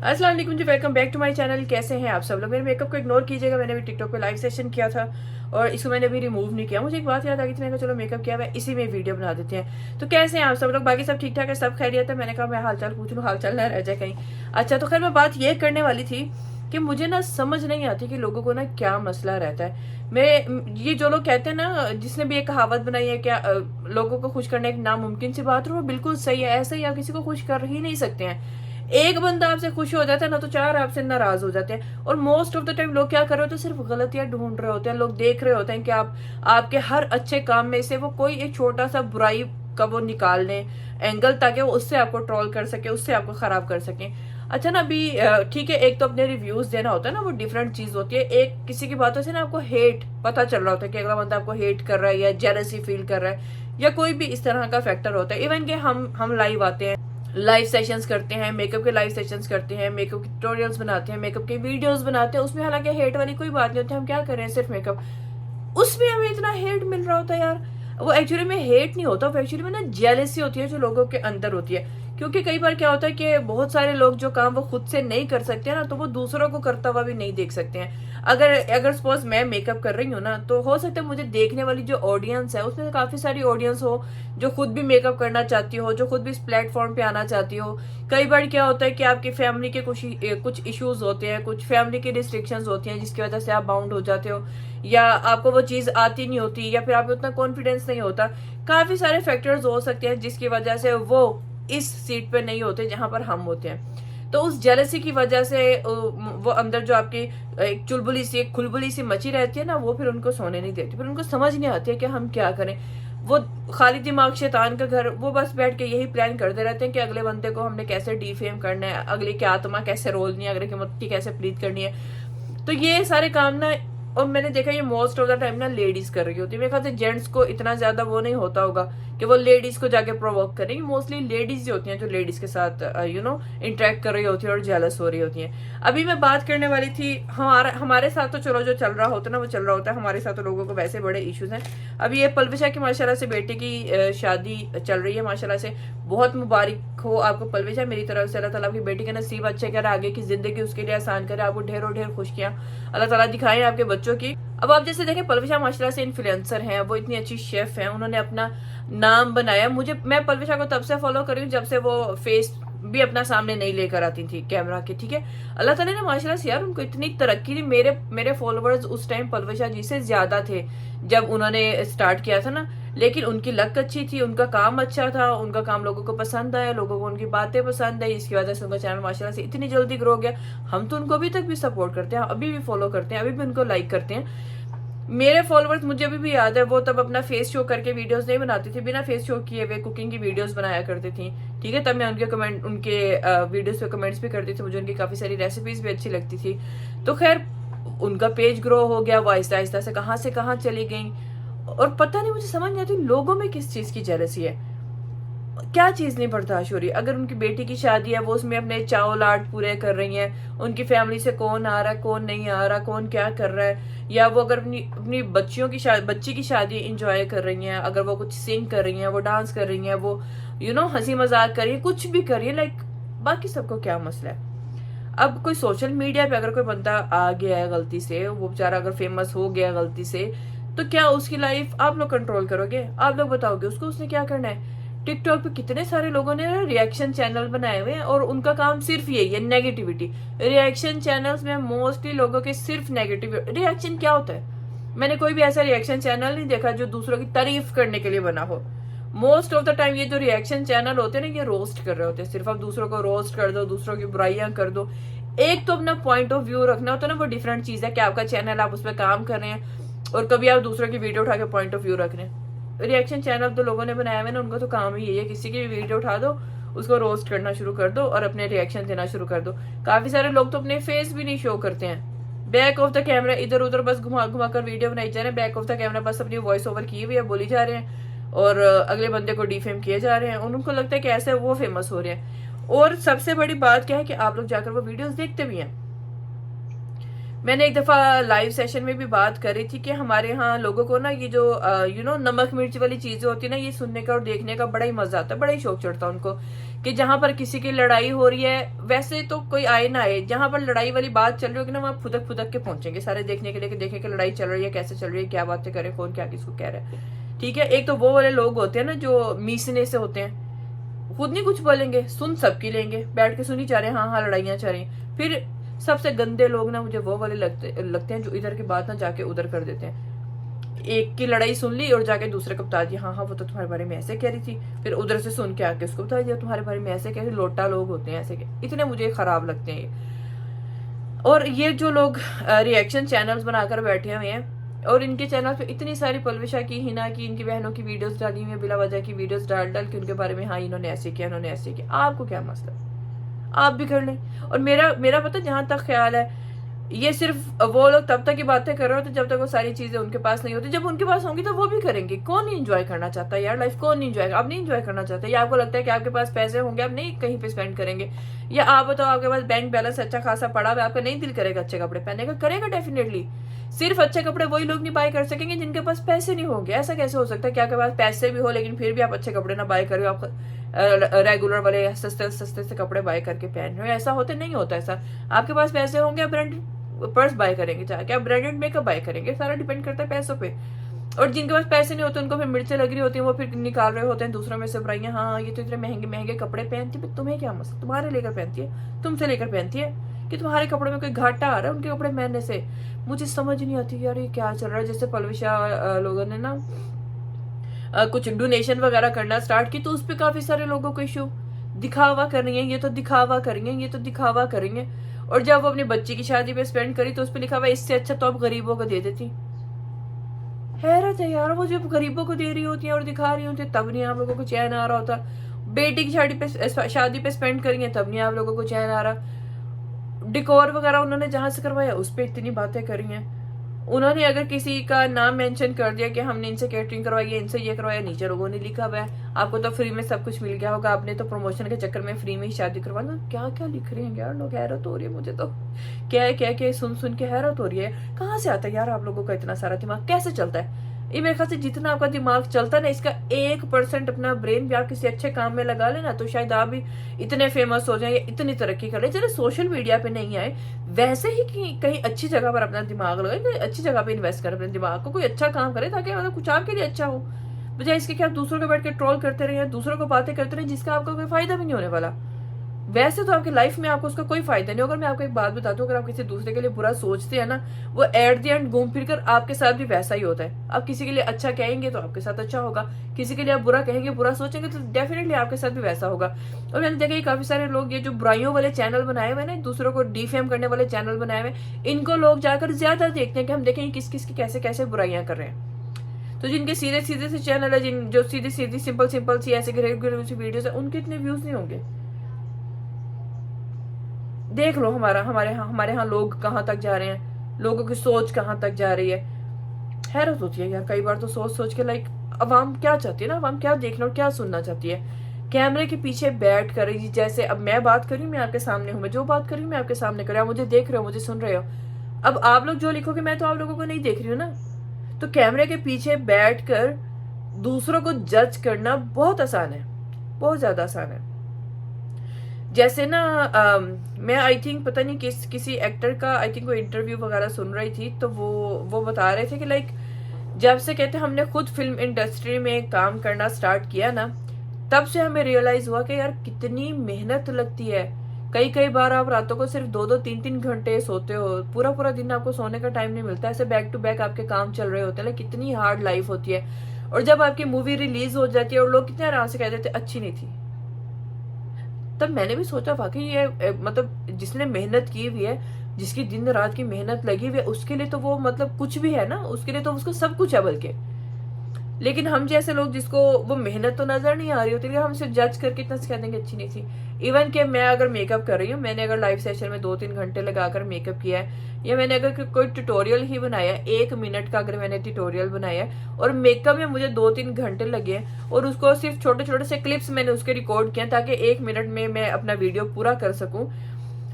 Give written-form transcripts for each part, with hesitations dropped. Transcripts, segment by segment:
अस्सलाम वालेकुम जी, welcome back to my channel. कैसे हैं आप सब लोग? मेरे मेकअप को इग्नोर कीजिएगा, मैंने भी टिकटॉक पे लाइव सेशन किया था और इसको मैंने अभी रिमूव नहीं किया। मुझे एक बात याद आ गई थी, मैंने कहा चलो मेकअप किया हुआ है, इसी में वीडियो बना देते हैं। तो कैसे हैं आप सब लोग? बाकी सब ठीक ठाक है, सब खैरियत है? मैंने कहा मैं हालचाल पूछ लूँ, हालचाल ना रह जाए कहीं। अच्छा, तो खैर मैं बात ये करने वाली थी कि मुझे ना समझ नहीं आती कि लोगों को ना क्या मसला रहता है। मैं ये जो लोग कहते हैं ना, जिसने भी एक कहावत बनाई है क्या लोगों को खुश करना एक नामुमकिन सी बात है, वो बिल्कुल सही है। ऐसे ही आप किसी को खुश कर ही नहीं सकते हैं। एक बंदा आपसे खुश हो जाता है ना, तो चार आपसे नाराज हो जाते हैं। और मोस्ट ऑफ द टाइम लोग क्या कर रहे होते हैं, सिर्फ गलतियां ढूंढ रहे होते हैं। लोग देख रहे होते हैं कि आप आपके हर अच्छे काम में से वो कोई एक छोटा सा बुराई का वो निकाल लें एंगल, ताकि वो उससे आपको ट्रोल कर सके, उससे आपको खराब कर सके। अच्छा ना, अभी ठीक है, एक तो अपने रिव्यूज देना होता है ना, वो डिफरेंट चीज होती है। एक किसी की बातों से ना आपको हेट पता चल रहा होता है कि अगला बंदा आपको हेट कर रहा है या जेलसी फील कर रहा है, या कोई भी इस तरह का फैक्टर होता है। इवन कि हम लाइव आते हैं, लाइव सेशंस करते हैं, मेकअप के लाइव सेशंस करते हैं, मेकअप के ट्यूटोरियल्स बनाते हैं, मेकअप के वीडियोस बनाते हैं। उसमें हालांकि हेट वाली कोई बात नहीं होती, हम क्या कर रहे हैं, सिर्फ मेकअप। उसमें हमें इतना हेट मिल रहा होता है यार। वो एक्चुअली में हेट नहीं होता, वो एक्चुअली में ना जेलसी होती है जो लोगों के अंदर होती है। क्योंकि कई बार क्या होता है कि बहुत सारे लोग जो काम वो खुद से नहीं कर सकते हैं ना, तो वो दूसरों को करता हुआ भी नहीं देख सकते हैं। अगर अगर सपोज मैं मेकअप कर रही हूँ ना, तो हो सकता है मुझे देखने वाली जो ऑडियंस है उसमें काफी सारी ऑडियंस हो जो खुद भी मेकअप करना चाहती हो, जो खुद भी इस प्लेटफॉर्म पे आना चाहती हो। कई बार क्या होता है कि आपकी फैमिली के कुछ इश्यूज होते हैं, कुछ फैमिली की रिस्ट्रिक्शंस होती हैं, जिसकी वजह से आप बाउंड हो जाते हो, या आपको वो चीज आती नहीं होती, या फिर आप उतना कॉन्फिडेंस नहीं होता। काफी सारे फैक्टर्स हो सकते हैं जिसकी वजह से वो इस सीट पे नहीं होते जहां पर हम होते हैं। तो उस जेलसी की वजह से वो अंदर जो आपकी एक चुलबुली सी, एक खुलबुली सी मची रहती है ना, वो फिर उनको सोने नहीं देती। फिर उनको समझ नहीं आती है कि हम क्या करें। वो खाली दिमाग शैतान का घर, वो बस बैठ के यही प्लान करते रहते हैं कि अगले बंदे को हमने कैसे डिफेम करना है, अगले की आत्मा कैसे रोलनी है, अगले की मत्ती कैसे प्लीत करनी है। तो ये सारे काम ना, और मैंने देखा ये मोस्ट ऑफ द टाइम ना लेडीज कर रही होती है। मेरे ख्याल से जेंट्स को इतना ज्यादा वो नहीं होता होगा कि वो लेडीज को जाके प्रोवोक करेंगे। मोस्टली लेडीज ही होती हैं जो लेडीज के साथ इंटरेक्ट कर रही होती है और जेलस हो रही होती हैं। अभी मैं बात करने वाली थी, हमारे साथ तो चलो जो चल रहा होता है ना वो चल रहा होता है, हमारे साथ तो लोगों को वैसे बड़े इश्यूज हैं। अभी ये पलविशा की माशाल्लाह से बेटे की शादी चल रही है, माशाल्लाह से बहुत मुबारक हो आपको पलविशा मेरी तरफ से। अल्लाह ताला आपकी बेटी के नसीब अच्छे करे, आगे की जिंदगी उसके लिए आसान करे, आपको ढेरों ढेर खुशियां अल्लाह ताला दिखाए आपके बच्चों की। अब आप जैसे देखें, पलविशा माशाल्लाह से इन्फ्लुएंसर हैं, वो इतनी अच्छी शेफ हैं, उन्होंने अपना नाम बनाया। मैं पलविशा को तब से फॉलो कर रही हूँ जब से वो फेस भी अपना सामने नहीं लेकर आती थी कैमरा के, ठीक है। अल्लाह ताला ने माशाल्लाह से यार उनको इतनी तरक्की दी। मेरे मेरे फॉलोवर्स उस टाइम पलविशा जी से ज्यादा थे जब उन्होंने स्टार्ट किया था ना। लेकिन उनकी लक अच्छी थी, उनका काम अच्छा था, उनका काम लोगों को पसंद आया, लोगों को उनकी बातें पसंद आई, इसकी वजह से उनका चैनल माशाल्लाह से इतनी जल्दी ग्रो हो गया। हम तो उनको अभी तक भी सपोर्ट करते हैं, अभी भी फॉलो करते हैं, अभी भी उनको लाइक करते हैं। मेरे फॉलोअर्स, मुझे अभी भी याद है, वो तब अपना फेस शो करके वीडियोस नहीं बनाती थी, बिना फेस शो किए वे कुकिंग की वीडियोस बनाया करती थी, ठीक है। तब मैं उनके वीडियोस पे कमेंट्स भी करती थी, मुझे उनकी काफी सारी रेसिपीज भी अच्छी लगती थी। तो खैर उनका पेज ग्रो हो गया, वो आहिस्ता आहिस्ता से कहाँ चली गई। और पता नहीं, मुझे समझ नहीं आती लोगों में किस चीज की जेलसी है, क्या चीज नहीं बर्दाश्त हो रही। अगर उनकी बेटी की शादी है, वो उसमें अपने चाव लाड पूरे कर रही हैं, उनकी फैमिली से कौन आ रहा है, कौन नहीं आ रहा, कौन क्या कर रहा है, या वो अगर अपनी अपनी बच्ची की शादी इंजॉय कर रही हैं, अगर वो कुछ सिंग कर रही हैं, वो डांस कर रही हैं, वो हंसी मजाक कर रही है, कुछ भी कर रही है, लाइक बाकी सबको क्या मसला है। अब कोई सोशल मीडिया पे अगर कोई बंदा आ गया है गलती से, वो बेचारा अगर फेमस हो गया गलती से, तो क्या उसकी लाइफ आप लोग कंट्रोल करोगे? आप लोग बताओगे उसको उसने क्या करना है? टिकटॉक पे कितने सारे लोगों ने रिएक्शन चैनल बनाए हुए हैं और उनका काम सिर्फ यही है, नेगेटिविटी। रिएक्शन चैनल्स में मोस्टली लोगों के सिर्फ नेगेटिव रिएक्शन। क्या होता है? मैंने कोई भी ऐसा रिएक्शन चैनल नहीं देखा जो दूसरों की तारीफ करने के लिए बना हो। मोस्ट ऑफ द टाइम ये जो रिएक्शन चैनल होते हैं ना, ये रोस्ट कर रहे होते हैं। सिर्फ आप दूसरों को रोस्ट कर दो, दूसरों की बुराइयां कर दो। एक तो अपना पॉइंट ऑफ व्यू रखना होता है ना, वो डिफरेंट चीज है कि आपका चैनल, आप उस पर काम कर रहे हैं और कभी आप दूसरों की वीडियो उठा के पॉइंट ऑफ व्यू रख रहे हैं। रिएक्शन चैनल तो लोगों ने बनाया हुआ ना, उनका तो काम ही यही है, किसी की भी वीडियो उठा दो, उसको रोस्ट करना शुरू कर दो और अपने रिएक्शन देना शुरू कर दो। काफी सारे लोग तो अपने फेस भी नहीं शो करते हैं, बैक ऑफ द कैमरा इधर उधर बस घुमा घुमा कर वीडियो बनाई जा रहे हैं, बैक ऑफ द कैमरा बस अपनी वॉइस ओवर की हुई है, बोली जा रहे हैं और अगले बंदे को डिफेम किए जा रहे हैं, और उनको लगता है कि ऐसे वो फेमस हो रहे हैं। और सबसे बड़ी बात क्या है कि आप लोग जाकर वो वीडियोस देखते भी हैं। मैंने एक दफा लाइव सेशन में भी बात करी थी कि हमारे यहाँ लोगों को ना ये जो नमक मिर्च वाली चीजें होती है ना, ये सुनने का और देखने का बड़ा ही मजा आता है, बड़ा ही शौक चढ़ता है उनको कि जहां पर किसी की लड़ाई हो रही है, वैसे तो कोई आए ना आए, जहां पर लड़ाई वाली बात चल रही होगी ना, वहां फुदक फुदक के पहुंचेंगे सारे देखने के लिए कि देखें कि लड़ाई चल रही है, कैसे चल रही है, क्या बातें करें, कौन क्या किसको कह रहा है। ठीक है, एक तो वो वाले लोग होते हैं ना जो मीसने से होते हैं, खुद नहीं कुछ बोलेंगे, सुन सबकी लेंगे, बैठ के सुनी जा रहे हैं, हाँ हाँ लड़ाइयां चल रही। फिर सबसे गंदे लोग ना मुझे वो वाले लगते हैं जो इधर की बात ना जाके उधर कर देते हैं। एक की लड़ाई सुन ली और जाके दूसरे को बता दिया, हाँ हाँ वो तो तुम्हारे बारे में ऐसे कह रही थी, फिर उधर से सुन के आके उसको बता दिया तुम्हारे बारे में ऐसे कह रही। लोटा लोग होते हैं ऐसे के, इतने मुझे खराब लगते हैं ये। और ये जो लोग रिएक्शन चैनल्स बनाकर बैठे हुए हैं और इनके चैनल पे इतनी सारी पलविशा की, हिना की, इनकी बहनों की वीडियोस डाली हुई है, बिला वजह की वीडियोस डाल डाल के उनके बारे में, हाँ इन्होंने ऐसे किया, इन्होंने ऐसे किया। आपको क्या मसला, आप भी कर लें। और मेरा पता जहां तक ख्याल है, ये सिर्फ वो लोग तब तक की बातें कर रहे होते जब तक वो सारी चीजें उनके पास नहीं होती। जब उनके पास होंगी तो वो भी करेंगे। कौन नहीं एंजॉय करना चाहता है यार लाइफ, कौन नहीं एंजॉय, आप नहीं एंजॉय करना चाहते, या आपको लगता है कि आपके पास पैसे होंगे आप नहीं कहीं पे स्पेंड करेंगे, या आप बताओ आपके पास बैंक बैलेंस अच्छा खासा पड़ा हुआ, आपका नहीं दिल करेगा अच्छे कपड़े पहनने का? करेगा डेफिनेटली। सिर्फ अच्छे कपड़े वही लोग नहीं बाय कर सकेंगे जिनके पास पैसे नहीं होंगे। ऐसा कैसे हो सकता है कि आपके पास पैसे भी हो लेकिन फिर भी आप अच्छे कपड़े ना बाय कर रहे हो, आप रेगुलर वाले सस्ते सस्ते से कपड़े बाय करके पहन रहे हो? ऐसा होते नहीं होता ऐसा। आपके पास पैसे होंगे आप ब्रांडेड पर्स बाय करेंगे, चाहे क्या ब्रांडेड मेकअप बाय करेंगे, सारा डिपेंड करता है पैसों पे। और जिनके पास पैसे नहीं होते उनको फिर मिर्चें लग रही होती हैं, वो फिर निकाल रहे होते हैं दूसरों में से बुराइयां, हाँ ये तो इतने महंगे महंगे कपड़े पहनती है, तुम्हें क्या मसला, तुम्हारे लेकर पहनती है, तुमसे लेकर पहनती है कि तुम्हारे कपड़े में कोई घाटा आ रहा है उनके कपड़े पहनने से? मुझे समझ नहीं आती यार ये क्या चल रहा है। जैसे पलविशा लोगों ने ना कुछ डोनेशन वगैरह करना स्टार्ट की तो उस पर काफी सारे लोगों को इशू, दिखावा कर रही है, ये तो दिखावा करेंगे, ये तो दिखावा करेंगे। और जब वो अपनी बच्ची की शादी पे स्पेंड करी तो उस पर लिखा हुआ इससे अच्छा तो आप गरीबों को दे देती। हैरत है यार, वो जब गरीबों को दे रही होती है और दिखा रही होती है तब नहीं आप लोगों को चैन आ रहा होता। बेटी की शादी पे स्पेंड करी है तब नहीं आप लोगों को चैन आ रहा। डिकोर वगैरह उन्होंने जहां से करवाया उस पर इतनी बातें करी हैं। उन्होंने अगर किसी का नाम मेंशन कर दिया कि हमने इनसे कैटरिंग करवाई है, इनसे ये करवाया, नीचे लोगों ने लिखा हुआ है आपको तो फ्री में सब कुछ मिल गया होगा, आपने तो प्रमोशन के चक्कर में फ्री में ही शादी करवा लो। क्या क्या लिख रहे हैं यार लोग, हैरत हो रही है मुझे तो। क्या सुन सुन के हैरत हो रही है। कहाँ से आता है यार आप लोगों का इतना सारा दिमाग, कैसे चलता है ये? मेरे ख्याल से जितना आपका दिमाग चलता है ना, इसका 1% अपना ब्रेन भी आप किसी अच्छे काम में लगा लेना तो शायद आप भी इतने फेमस हो जाए, इतनी तरक्की कर ले। चलो सोशल मीडिया पे नहीं आए, वैसे ही कहीं अच्छी जगह पर अपना दिमाग लगाए, कहीं अच्छी जगह पे इन्वेस्ट करे अपने दिमाग को, कोई अच्छा काम करे ताकि मतलब कुछ आपके लिए अच्छा हो, बजाय इसके कि आप दूसरों को बैठ के ट्रोल करते रहे, दूसरों को बातें करते रहे जिसका आपका कोई फायदा भी नहीं होने वाला। वैसे तो आपकी लाइफ में आपको उसका कोई फायदा नहीं होगा। मैं आपको एक बात बताता हूँ, अगर आप किसी दूसरे के लिए बुरा सोचते हैं ना, वो एट द एंड घूम फिर कर आपके साथ भी वैसा ही होता है। आप किसी के लिए अच्छा कहेंगे तो आपके साथ अच्छा होगा, किसी के लिए आप बुरा कहेंगे, बुरा सोचेंगे तो डेफिनेटली आपके साथ भी वैसा होगा। और मैंने देखा काफी सारे लोग ये जो बुराइयों वाले चैनल बनाए हुए ना, दूसरों को डिफेम करने वाले चैनल बनाए हुए, इनको लोग जाकर ज्यादा देखते हैं कि हम देखें किस किस की कैसे कैसे बुराइयां कर रहे हैं। तो जिनके सीधे सीधे से चैनल है, जिन जो सीधी सीधी सिंपल सिंपल सी ऐसे घरेलू सी वीडियोस है, उनके इतने व्यूज नहीं होंगे। देख लो हमारे यहाँ लोग कहाँ तक जा रहे हैं, लोगों की सोच कहाँ तक जा रही है। हैरत होती है यार कई बार तो सोच सोच के, लाइक अवाम क्या चाहती है ना, अवाम क्या देखना और क्या सुनना चाहती है। कैमरे के पीछे बैठ कर, जैसे अब मैं बात कर रही हूँ, मैं आपके सामने हूँ, मैं जो बात कर रही हूँ मैं आपके सामने कर रहा हूँ, मुझे देख रहे हो, मुझे सुन रहे हो। अब आप लोग जो लिखोगे मैं तो आप लोगों को नहीं देख रही हूँ ना। तो कैमरे के पीछे बैठ कर दूसरों को जज करना बहुत आसान है, बहुत ज्यादा आसान है। जैसे ना मैं आई थिंक पता नहीं किसी एक्टर का आई थिंक वो इंटरव्यू वगैरह सुन रही थी, तो वो बता रहे थे कि लाइक जब से कहते हमने खुद फिल्म इंडस्ट्री में काम करना स्टार्ट किया ना, तब से हमें रियलाइज हुआ कि यार कितनी मेहनत लगती है। कई बार आप रातों को सिर्फ 2-2 3-3 घंटे सोते हो, पूरा पूरा दिन आपको सोने का टाइम नहीं मिलता, ऐसे बैक टू बैक आपके काम चल रहे होते हैं। कितनी हार्ड लाइफ होती है। और जब आपकी मूवी रिलीज हो जाती है और लोग कितने आराम से कहते थे अच्छी नहीं थी, तब मैंने भी सोचा वाकई ये मतलब जिसने मेहनत की हुई है, जिसकी दिन रात की मेहनत लगी हुई है, उसके लिए तो वो मतलब कुछ भी है ना, उसके लिए तो उसको सब कुछ है बल्कि। लेकिन हम जैसे लोग जिसको वो मेहनत तो नजर नहीं आ रही होती, हम सिर्फ जज करके इतना कह देंगे अच्छी नहीं थी। इवन कि मैं अगर मेकअप कर रही हूँ, मैंने अगर लाइव सेशन में 2-3 घंटे लगाकर मेकअप किया है, या मैंने अगर कोई ट्यूटोरियल ही बनाया 1 मिनट का अगर मैंने ट्यूटोरियल बनाया और मेकअप में मुझे 2-3 घंटे लगे और उसको सिर्फ छोटे छोटे से क्लिप्स मैंने उसके रिकॉर्ड किया ताकि 1 मिनट में मैं अपना वीडियो पूरा कर सकूं,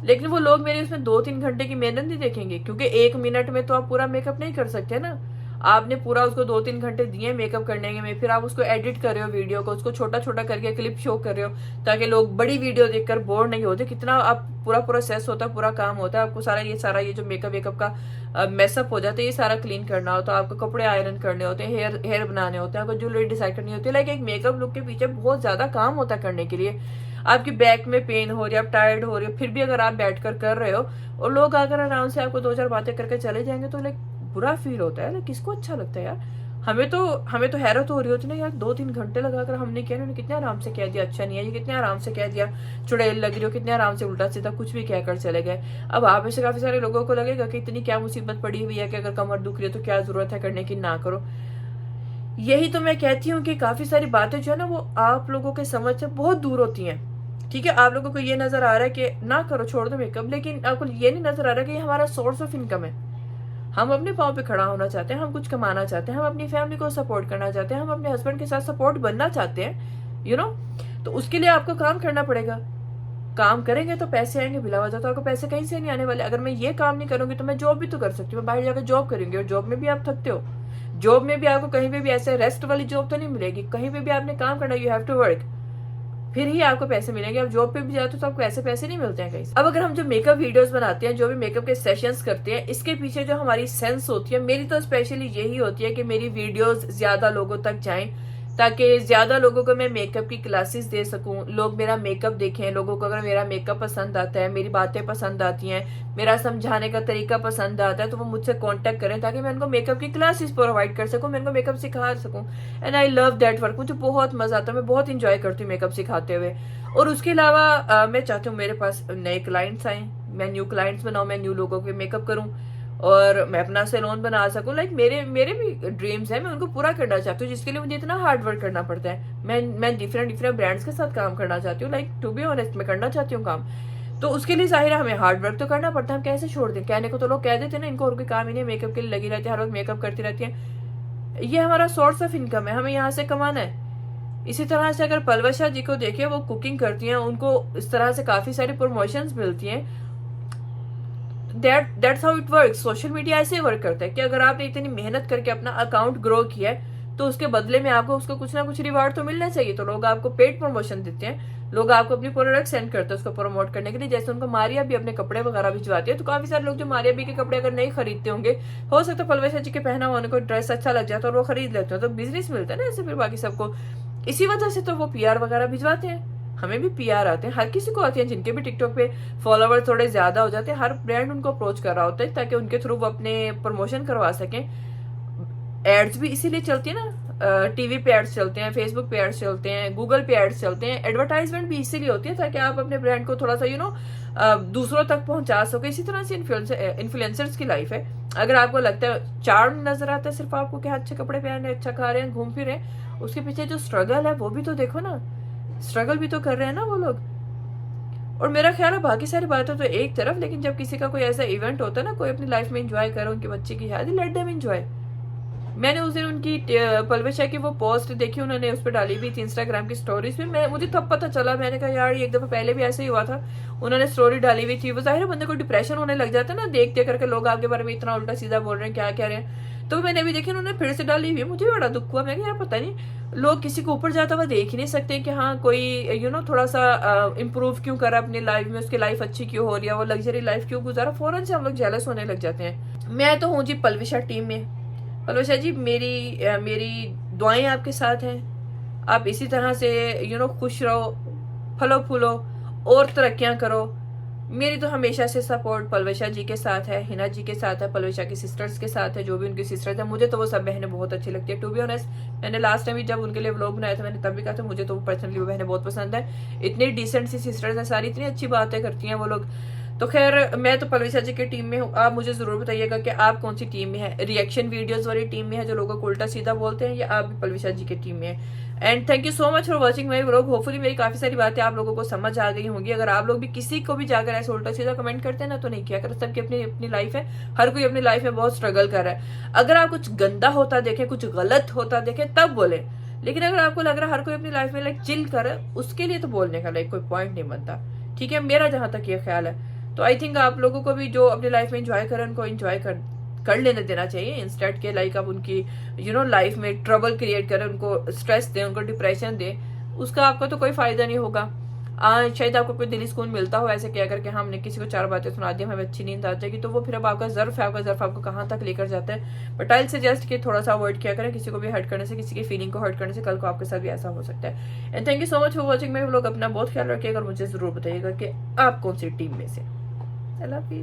लेकिन वो लोग मेरे उसमें 2-3 घंटे की मेहनत नहीं देखेंगे, क्योंकि 1 मिनट में तो आप पूरा मेकअप नहीं कर सकते ना। आपने पूरा उसको 2-3 घंटे दिए मेकअप करने में, फिर आप उसको एडिट कर रहे हो वीडियो को, उसको छोटा छोटा करके क्लिप शो कर रहे हो ताकि लोग बड़ी वीडियो देखकर बोर नहीं होते। कितना आप पूरा प्रोसेस होता है, पूरा काम होता है, आपको सारा ये जो मेकअप वेकअप का मेसअप हो जाता है, ये सारा क्लीन करना होता है, आपको कपड़े आयरन करने होते हैं, हेयर बनाने होते हैं, आपको ज्वेलरी डिसाइड करनी होती है। लाइक एक मेकअप लुक के पीछे बहुत ज्यादा काम होता है करने के लिए। आपकी बैक में पेन हो रही है, आप टायर्ड हो रही हो, फिर भी अगर आप बैठकर कर रहे हो और लोग अगर आराम से आपको 2-4 बातें करके चले जाएंगे तो लाइक बुरा फील होता है। लाइक किसको अच्छा लगता है यार। हमें तो हैरत हो रही होती ना यार, 2-3 घंटे लगाकर हमने किया, उन्होंने कितने आराम से कह दिया अच्छा नहीं है, ये कितने आराम से कह दिया चुड़ैल लग रही हो, कितने आराम से उल्टा सीधा कुछ भी कहकर चले गए। अब आप में से काफी सारे लोगों को लगेगा कि इतनी क्या मुसीबत पड़ी हुई है कि अगर कमर दुख रही है तो क्या जरूरत है करने की, ना करो। यही तो मैं कहती हूँ कि काफी सारी बातें जो है ना वो आप लोगों के समझ से बहुत दूर होती हैं। ठीक है, आप लोगों को ये नजर आ रहा है कि ना करो, छोड़ दो मेकअप, लेकिन आपको ये नहीं नजर आ रहा कि ये हमारा सोर्स ऑफ इनकम है। हम अपने पाँव पे खड़ा होना चाहते हैं, हम कुछ कमाना चाहते हैं, हम अपनी फैमिली को सपोर्ट करना चाहते हैं, हम अपने हस्बैंड के साथ सपोर्ट बनना चाहते हैं, यू नो। तो उसके लिए आपको काम करना पड़ेगा। काम करेंगे तो पैसे आएंगे, बिला वजह तो आपको पैसे कहीं से नहीं आने वाले। अगर मैं ये काम नहीं करूंगी तो मैं जॉब भी तो कर सकती हूँ, मैं बाहर जाकर जॉब करूंगी, और जॉब में भी आप थकते हो। जॉब में भी आपको कहीं पे भी ऐसे रेस्ट वाली जॉब तो नहीं मिलेगी, कहीं पे भी आपने काम करना, यू हैव टू वर्क, फिर ही आपको पैसे मिलेंगे। आप जॉब पे भी जाते हो तो आपको ऐसे पैसे नहीं मिलते हैं कहीं से। अब अगर हम जो मेकअप वीडियोस बनाते हैं, जो भी मेकअप के सेशंस करते हैं, इसके पीछे जो हमारी सेंस होती है, मेरी तो स्पेशली यही होती है कि मेरी वीडियोस ज्यादा लोगों तक जाएं, ताकि ज्यादा लोगों को मैं मेकअप की क्लासेस दे सकूं, लोग मेरा मेकअप देखें। लोगों को अगर मेरा मेकअप पसंद आता है, मेरी बातें पसंद आती हैं, मेरा समझाने का तरीका पसंद आता है, तो वो मुझसे कांटेक्ट करें ताकि मैं उनको मेकअप की क्लासेस प्रोवाइड कर सकूं, मैं उनको मेकअप सिखा सकूं। And I love that work, मुझे बहुत मजा आता है, मैं बहुत इंजॉय करती हूँ मेकअप सिखाते हुए। और उसके अलावा मैं चाहती हूँ मेरे पास नए क्लाइंट्स आए, मैं न्यू क्लाइंट्स बनाऊं, मैं न्यू लोगों के मेकअप करूं और मैं अपना सैलून बना सकूं। लाइक मेरे भी ड्रीम्स हैं, मैं उनको पूरा करना चाहती हूँ, जिसके लिए मुझे इतना हार्ड वर्क करना पड़ता है। मैं डिफरेंट ब्रांड्स के साथ काम करना चाहती हूँ, लाइक टू बी ऑनेस्ट मैं करना चाहती हूँ काम। तो उसके लिए जाहिर है हमें हार्ड वर्क तो करना पड़ता है। हम कैसे छोड़ दें? कहने को तो लोग कह देते हैं ना, इनको और कोई काम ही नहीं, मेकअप के लिए लगी रहती है, हर वक्त मेकअप करती रहती है। ये हमारा सोर्स ऑफ इनकम है, हमें यहाँ से कमाना है। इसी तरह से अगर पलवशा जी को देखिए, वो कुकिंग करती हैं, उनको इस तरह से काफी सारी प्रमोशंस मिलती हैं। That's how it work. Social media ऐसे वर्क करता है कि अगर आपने इतनी मेहनत करके अपना अकाउंट ग्रो किया है तो उसके बदले में आपको उसको कुछ ना कुछ रिवार्ड तो मिलना चाहिए। तो लोग आपको पेड प्रमोशन देते हैं, लोग आपको अपनी प्रोडक्ट सेंड करते हैं उसको प्रमोट करने के लिए। जैसे उनको मारिया भी अपने कपड़े वगैरह भिजवाती है, तो काफी सारे लोग जो मारिया भी के कपड़े अगर नहीं खरीदते होंगे, हो सकता है पलवशा जी के पहना हुआ उनको ड्रेस अच्छा लग जाता है और वो खरीद लेते हैं, तो बिजनेस मिलता है ना ऐसे फिर बाकी सबको। इसी वजह से तो वो पीआर वगैरह भिजवाते हैं। हमें भी पीआर आते हैं, हर किसी को आते हैं, जिनके भी टिकटॉक पे फॉलोवर थोड़े ज्यादा हो जाते हैं, हर ब्रांड उनको अप्रोच कर रहा होता है ताकि उनके थ्रू वो अपने प्रमोशन करवा सकें। एड्स भी इसीलिए चलती है ना, टीवी पे एड्स चलते हैं, फेसबुक पे एड्स चलते हैं, गूगल पे एड्स चलते हैं। एडवर्टाइजमेंट भी इसीलिए होती है ताकि आप अपने ब्रांड को थोड़ा सा दूसरों तक पहुंचा सको। इसी तरह से इन्फ्लुएंसर्स की लाइफ है। अगर आपको लगता है चार्म नजर आता है सिर्फ आपको कि अच्छे कपड़े पहने, अच्छा खा रहे हैं, घूम फिर रहे हैं, उसके पीछे जो स्ट्रगल है वो भी तो देखो ना। स्ट्रगल भी तो कर रहे हैं ना वो लोग। और मेरा ख्याल है बाकी सारी बातें तो एक तरफ, लेकिन जब किसी का कोई ऐसा इवेंट होता है ना, कोई अपनी लाइफ में एंजॉय करे, उनके बच्चे की शादी, लेट देम एंजॉय। मैंने उस दिन उनकी पलवशा की वो पोस्ट देखी, उन्होंने उस पर डाली हुई थी इंस्टाग्राम की स्टोरीज में। मुझे तब पता चला, मैंने कहा यार एक दफा पहले भी ऐसे ही हुआ था, उन्होंने स्टोरी डाली हुई थी। वो जाहिर है बंदे को डिप्रेशन होने लग जाता है ना, देखते करके लोग आपके बारे में इतना उल्टा सीधा बोल रहे हैं, क्या कह रहे हैं। तो मैंने भी देखी, उन्होंने फिर से डाली हुई, मुझे बड़ा दुख हुआ। मैं यार पता नहीं लोग किसी को ऊपर जाता हुआ देख ही नहीं सकते कि हाँ कोई थोड़ा सा इम्प्रूव क्यों करा अपनी लाइफ में, उसकी लाइफ अच्छी क्यों हो रही है, वो लग्जरी लाइफ क्यों गुजारा, फौरन से हम लोग जेलस होने लग जाते हैं। मैं तो हूँ जी पलवशा टीम में। पलवशा जी मेरी दुआएं आपके साथ हैं, आप इसी तरह से खुश रहो, फलो फूलो और तरक्कियां करो। मेरी तो हमेशा से सपोर्ट पलवशा जी के साथ है, हिना जी के साथ है, पलवशा की सिस्टर्स के साथ है, जो भी उनकी सिस्टर्स है। मुझे तो वो सब बहनें बहुत अच्छी लगती है, टू बी ऑनेस्ट। मैंने लास्ट टाइम भी जब उनके लिए व्लॉग बनाया था, मैंने तब भी कहा था मुझे तो पर्सनली वो बहनें बहुत पसंद है। इतनी डिसेंट सी सिस्टर्स हैं सारी, इतनी अच्छी बातें करती हैं वो लोग। तो खैर मैं तो पलवशा जी की टीम में हूँ। आप मुझे जरूर बताइएगा कि आप कौन सी टीम में है, रिएक्शन वीडियोस वाली टीम में है जो लोगों को उल्टा सीधा बोलते हैं, या आप भी पलवशा जी की टीम में है। And thank you so much for watching my vlog. Hopefully मेरी काफी सारी बातें आप लोगों को समझ आ गई होंगी। अगर आप लोग भी किसी को भी जाकर ऐसे उल्टा सीधा कमेंट करते हैं ना, तो नहीं किया कर, सबकी अपनी अपनी लाइफ है, हर कोई अपनी लाइफ में बहुत स्ट्रगल कर रहा है। अगर आप कुछ गंदा होता देखे, कुछ गलत होता देखे तब बोले, लेकिन अगर आपको लग रहा है हर कोई अपनी लाइफ में लाइक चिल करे, उसके लिए तो बोलने का लाइक कोई पॉइंट नहीं बनता। ठीक है, मेरा जहां तक ये ख्याल है। तो आई थिंक आप लोगों को भी जो अपनी लाइफ में एंजॉय करें, उनको एंजॉय कर लेने देना चाहिए, इंस्टेड के लाइक आप उनकी लाइफ में ट्रबल क्रिएट करें, उनको स्ट्रेस दें, उनको डिप्रेशन दें, उसका आपको तो कोई फायदा नहीं होगा। शायद आपको कोई दिली सुकून मिलता हो ऐसे क्या करके, हमने किसी को 4 बातें सुना दी, हमें अच्छी नींद आ जाएगी, तो वो फिर अब आपका ज़र्फ है, आपका ज़र्फ आपको कहाँ तक लेकर जाता है। बट आई सजेस्ट कि थोड़ा सा अवॉइड किया करें किसी को भी हर्ट करने से, किसी की फीलिंग को हर्ट करने से, कल को आपके साथ भी ऐसा हो सकता है। And thank you so much for watching. मैं लोग अपना बहुत ख्याल रखिएगा और मुझे जरूर बताइएगा कि आप कौन सी टीम में से। I love you.